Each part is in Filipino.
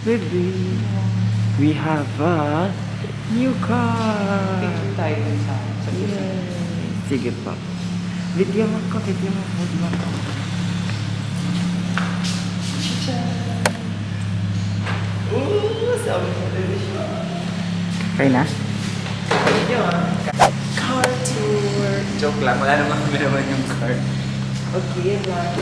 Baby, we have a new car! Picture tayo dun sa Yay! Sige pa. Video mo ko, video mo. Hold mo ko. Ooh, sabi mo din siya. Kaya na? Video car tour! Joke lang, wala naman kami naman yung car. Okay, yan lang.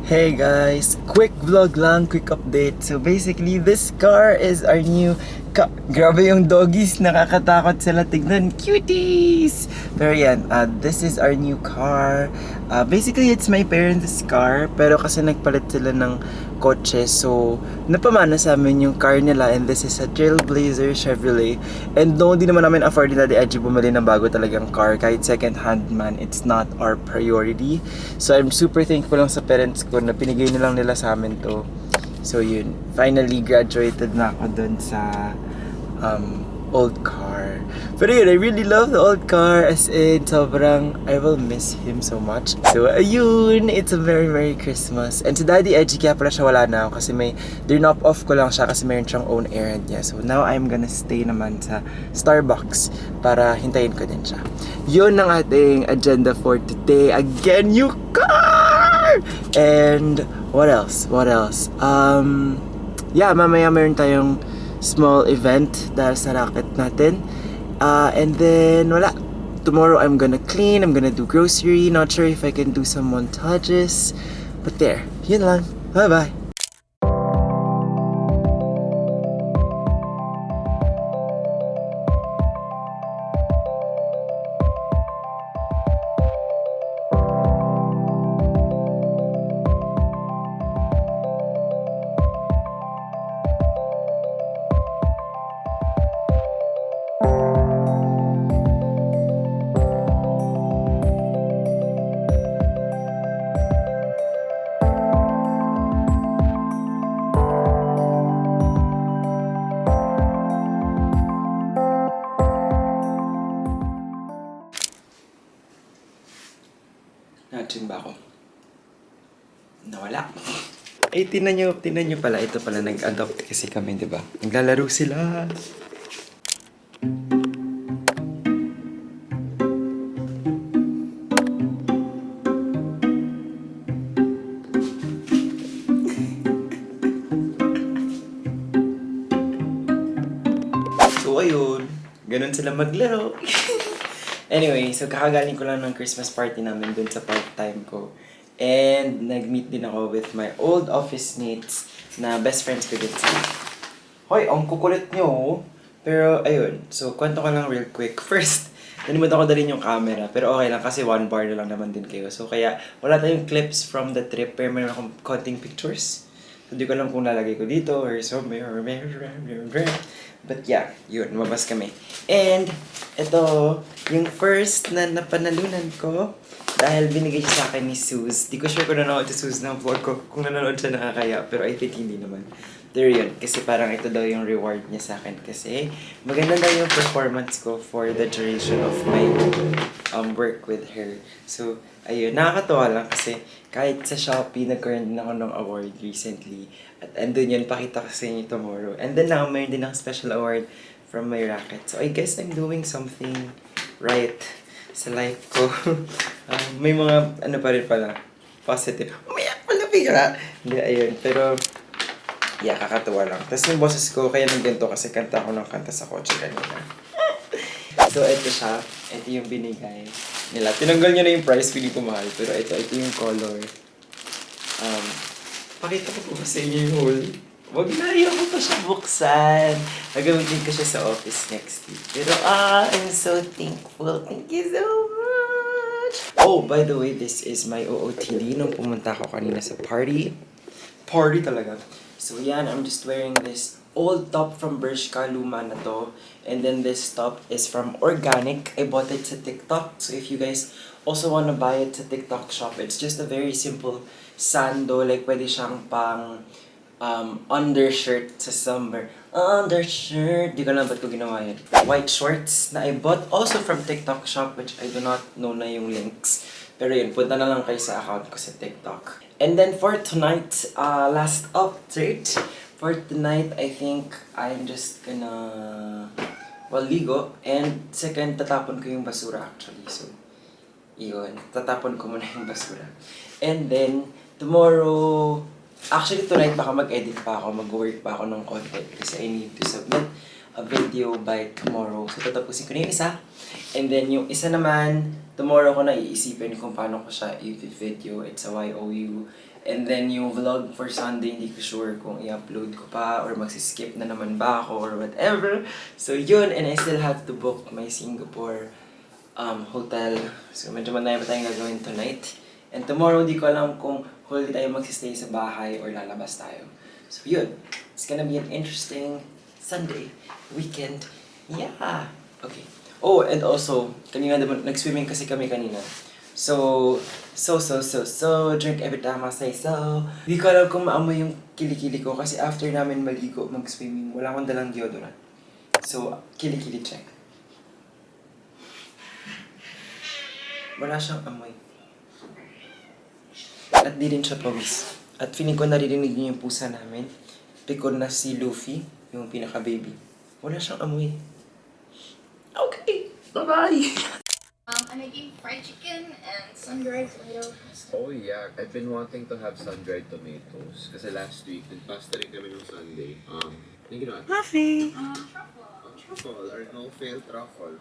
Hey guys, quick vlog lang, quick update. So basically, this car is our new car. Grabe yung doggies, nakakatakot sila tignan. Cuties! Pero yan, this is our new car. Basically, it's my parents' car. Pero kasi nagpalit sila ng kotse. So, napamana sa amin yung car nila. And this is a Trailblazer Chevrolet. And no, di naman namin afford nila di Edgie bumili ng bago talagang car. Kahit second hand man, it's not our priority. So, I'm super thankful lang sa parents ko na pinigay na lang nila sa amin to. So yun, finally graduated na ako dun sa old car. Pero yun, I really love the old car, as in sobrang I will miss him so much. So ayun, it's a very Merry Christmas. And si Daddy Edgie, kaya pala siya wala na ako kasi may drop off ko lang siya kasi mayroon siyang own errand niya. So now I'm gonna stay naman sa Starbucks para hintayin ko din siya. Yun ang ating agenda for today. Again, new car! And what else? Yeah, mamaya meron tayong small event dahil sa racket natin. And then, wala. Tomorrow I'm gonna clean, I'm gonna do grocery. Not sure if I can do some montages. But there, yun lang. Bye-bye. Natching ba ako? Nawala. Eh, tinan nyo pala. Ito pala, nag-adopt kasi kami, di ba? Naglalaro sila. So, ayun. Ganun sila maglaro. Anyway, so kakagaling ko lang ng Christmas party namin dun sa part-time ko. And nag-meet din ako with my old office mates na best friends ko din sila. Hoy, ang kukulit nyo. Pero ayun, so kwento ko lang real quick. First, nalimutan ko dalhin yung camera. Pero okay lang kasi one bar na lang naman din kayo. So kaya wala tayong clips from the trip. Pero meron akong konting pictures. So di ko alam kung lalagay ko dito or somewhere. But yeah, yun, lumabas kami. And ito, yung first na napanalunan ko dahil binigay siya sa akin ni Suze. Di ko sure kung nanonood si Suze ng vlog ko. Kung nanonood siya nakakaya, pero I think hindi naman. Pero yun, kasi parang ito daw yung reward niya sa akin. Kasi maganda daw yung performance ko for the duration of my work with her. So, ayun, nakakatawa lang kasi kahit sa Shopee, nagkaroon din ako ng award recently. At andun yun, pakita ko sa inyo tomorrow. And then now, mayroon din akong special award from my racket. So, I guess I'm doing something right sa life ko. May mga, ano pa rin pala, positive. Umiyak pala bigla! Hindi, ayun. Pero, yeah, kakatuwa lang. Tapos yung boses ko, kaya nagganto kasi kanta ako ng kanta sa kotse kanina. So, ito siya. Ito yung binigay nila. Tinanggal niya na yung price, hindi ko mahal. Pero ito yung color. Pakita ko po ba sa inyo yung whole? Wag na, ayaw ko pa siya buksan. Nagamitin ko siya sa office next week. Pero I'm so thankful. Thank you so much! Oh, by the way, this is my OOTD nung pumunta ako kanina sa party. Party talaga. So yan, I'm just wearing this old top from Bershka, luma na to. And then this top is from Organic. I bought it sa TikTok. So if you guys also wanna buy it sa TikTok shop, it's just a very simple sando. Like pwede siyang pang undershirt sa summer. Undershirt. Di ko alam ba't ko ginawa yun. White shorts na I bought also from TikTok shop, which I do not know na yung links. Pero yun, punta na lang kayo sa account ko sa TikTok. And then for tonight, last update for tonight, I think I'm just gonna, well, ligo. And second, tatapon ko yung basura actually. So, yun. Tatapon ko muna yung basura. And then, tomorrow, actually tonight baka mag-edit pa ako, mag-work pa ako ng content kasi I need to submit a video by tomorrow. So, tatapusin ko na yung isa. And then, yung isa naman, tomorrow ko na iisipin kung paano ko siya i-video. It's a YOU. And then, yung vlog for Sunday, hindi ko sure kung i-upload ko pa or magsiskip na naman ba ako or whatever. So, yun. And I still have to book my Singapore hotel. So, medyo manaya pa tayong gagawin tonight. And tomorrow, hindi ko alam kung huli tayo magsistay sa bahay or lalabas tayo. So, yun. It's gonna be an interesting Sunday weekend. Yeah. Okay. Oh, and also, kanina diba, nag-swimming kasi kami kanina. So, drink every time I say so. Di ko alam kung maamoy yung kilikili ko kasi after namin maligo, mag-swimming, wala akong dalang deodorant. So, kilikili check. Wala siyang amoy. At di rin siya pawis. At feeling ko naririnig niyo yung pusa namin. Pikon na si Luffy, yung pinaka-baby. Wala siyang amoy. Okay, bye-bye! I'm making fried chicken and sun-dried tomatoes. Oh yeah, I've been wanting to have sun-dried tomatoes. Kasi last week, nagpasta rin kami nung Sunday. Yung ginawa? Muffy! Truffle or no-fail truffle.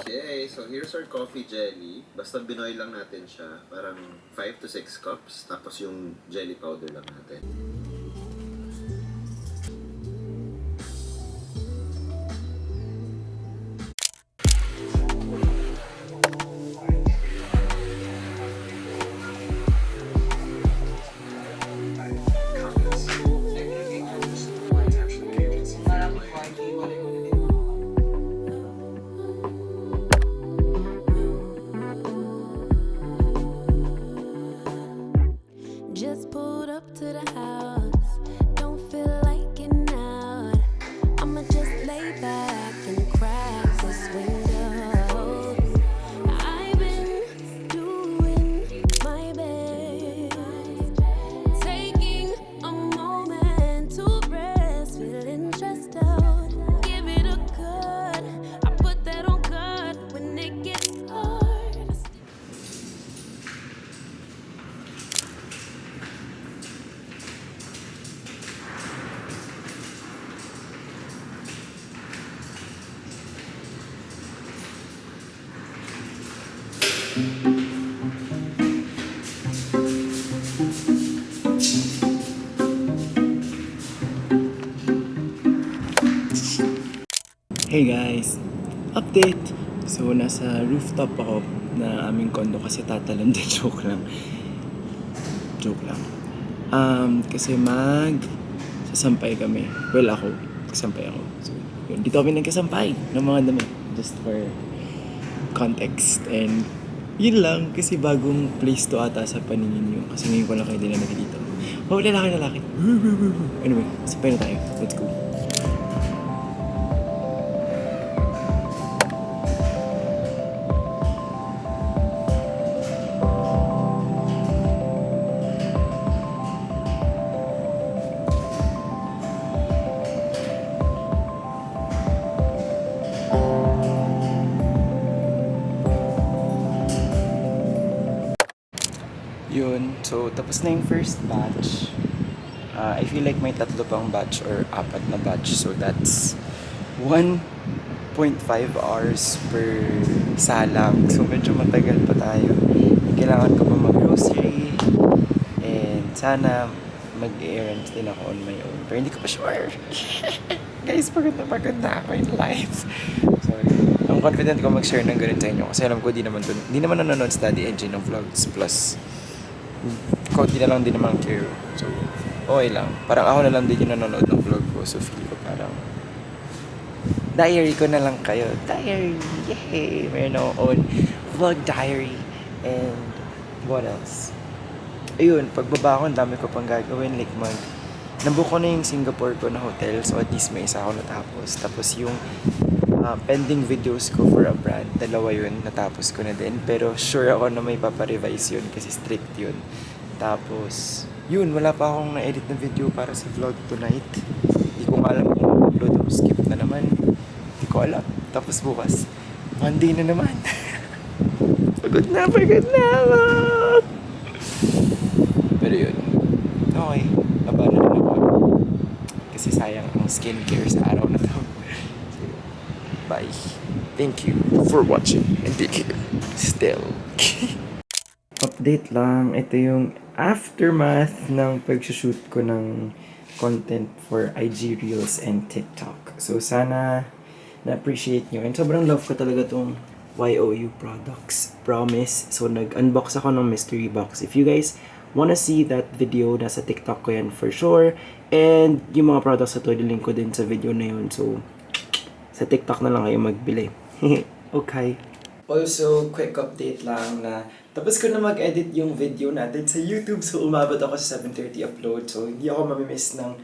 Okay, so here's our coffee jelly. Basta binoy lang natin siya. Parang 5 to 6 cups. Tapos yung jelly powder lang natin. Just pulled up to the house. Don't feel like getting out. I'ma just lay back and crack this window. I've been doing my best, taking a moment to rest, feeling stressed out. Give it a cut. I put that on God when it gets hard. Hey guys! Update! So, nasa rooftop ako na aming condo kasi tatalon din. Joke lang. Kasi sasampay kami. Well, ako. Sasampay ako. So, yun. Dito kami nagkasampay ng mga damit. Just for context. And yun lang. Kasi bagong place to ata sa paningin nyo. Kasi ngayon ko lang kayo dinamit dito. Oh, lalaki. Anyway, sampay na tayo. Let's go. Yun. So, tapos na yung first batch. I feel like may 3 pang batch or 4 na batch. So, that's 1.5 hours per salang. So, medyo matagal pa tayo. Kailangan ko pa mag-grocery. And sana mag-errands din ako on my own. Pero hindi ko pa sure. Guys, maganda ako in life. Sorry. I'm confident ko mag-share ng ganun sa inyo. Kasi alam ko, di naman nanonood sa Daddy Edgie ng vlogs. Plus, konti na lang din naman care. So, okay lang. Parang ako na lang din yung nanonood ng vlog ko. So, feel ko parang diary ko na lang kayo. Diary! Yay! Meron akong own vlog diary. And, what else? Ayun, pagbaba ko, ang dami ko pang gagawin. Like, nabook ko na yung Singapore ko na hotel. So, at least may isa ako natapos. Tapos, yung pending videos ko for a brand. Dalawa yun, natapos ko na din. Pero sure ako na may paparevise yun kasi strict yun. Tapos, yun, wala pa akong na-edit na video para sa vlog tonight. Hindi ko alam kung upload o skip na naman. Hindi ko alam. Tapos bukas, Monday na naman. Pagod na ako. Pero yun, okay. Abala na ako. Kasi sayang ang skincare sa araw na to. So, bye. Thank you for watching and take care. Still. Update lang. Ito yung aftermath ng pag-shoot ko ng content for IG Reels and TikTok. So, sana na-appreciate nyo. And sobrang love ko talaga tong YOU products. Promise. So, nag-unbox ako ng mystery box. If you guys wanna see that video, nasa TikTok ko yan for sure. And yung mga products na to, link ko din sa video na yun. So, sa TikTok na lang kayo magbili. Okay. Also, quick update lang na tapos ko na mag-edit yung video natin sa YouTube. So, umabot ako sa 7:30 upload. So, hindi ako mamimiss ng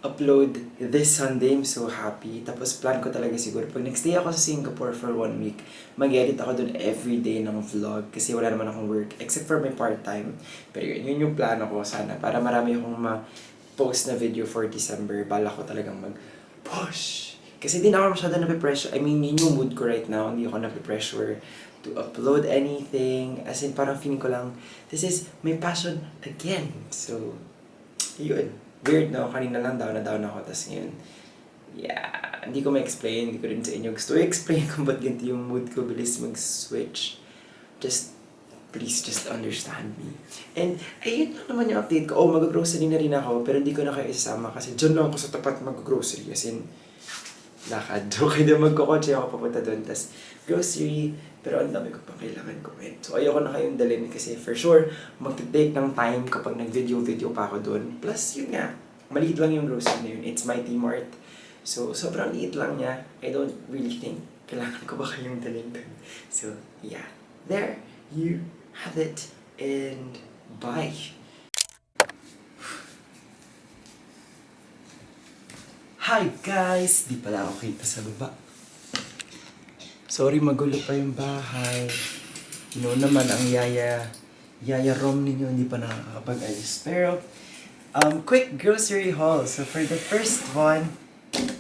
upload this Sunday. I'm so happy. Tapos, plan ko talaga siguro. Pag nag-stay ako sa Singapore for 1 week, mag-edit ako dun everyday ng vlog. Kasi wala naman akong work. Except for my part-time. Pero yun yung plano ko sana. Para marami akong ma-post na video for December. Bala ko talagang mag-push. Kasi di na ako masyado napipressure. I mean, yun yung mood ko right now. Hindi ako napipressure to upload anything. As in, parang feeling ko lang, this is my passion again. So, yun. Weird, no? Kanina lang down ako. Tapos ngayon, yeah. Hindi ko ma-explain. Hindi ko rin sa inyo gusto i-explain kung ba't ganito yung mood ko. Bilis mag-switch. Please just understand me. And, ayun lang naman yung update ko. Oh, mag-grocery na rin ako. Pero hindi ko na kayo isasama kasi dyan lang ako sa tapat mag-grocery. As in, lakad. Okay na magkukotse ako papunta doon. Tapos, grocery. Pero ang dami ko pang kailangan kumain. So, ayoko na kayong dalhin kasi for sure, magte-take ng time kapag nag-video pa ako doon. Plus, yun nga, maliit lang yung grocery na yun. It's my T-Mart. So, sobrang liit lang niya. I don't really think kailangan ko ba kayong dalhin doon. So, yeah. There you have it. And bye. Hi guys! Di pala ako kita sa baba. Sorry, magulo pa yung bahay. You know naman, ang yaya Romney nyo, hindi pa nakakapag-ayos. Pero, quick grocery haul. So for the first one,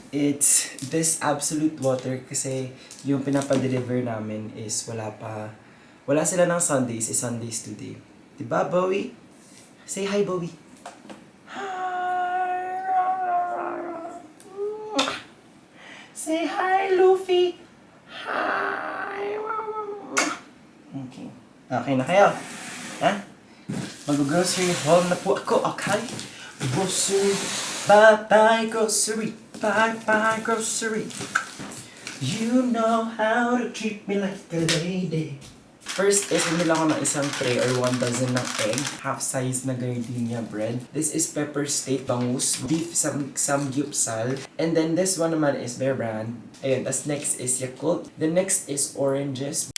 it's this Absolute Water kasi yung pinapadeliver namin is wala sila ng Sundays, is Sundays today. Diba, Bowie? Say hi, Bowie. Say hi, Luffy! Hi! Okay. Okay na kayo? Ha? Mag-grocery haul na po ako, okay? Grocery, bye-bye grocery, bye-bye grocery. You know how to treat me like a lady. First is, nila ko ng isang tray or 1 dozen ng egg, half size na gardenia bread. This is pepper steak bangus, beef samgyupsal. And then this one naman is Bear Brand. Ayun, tas next is Yakult. The next is oranges.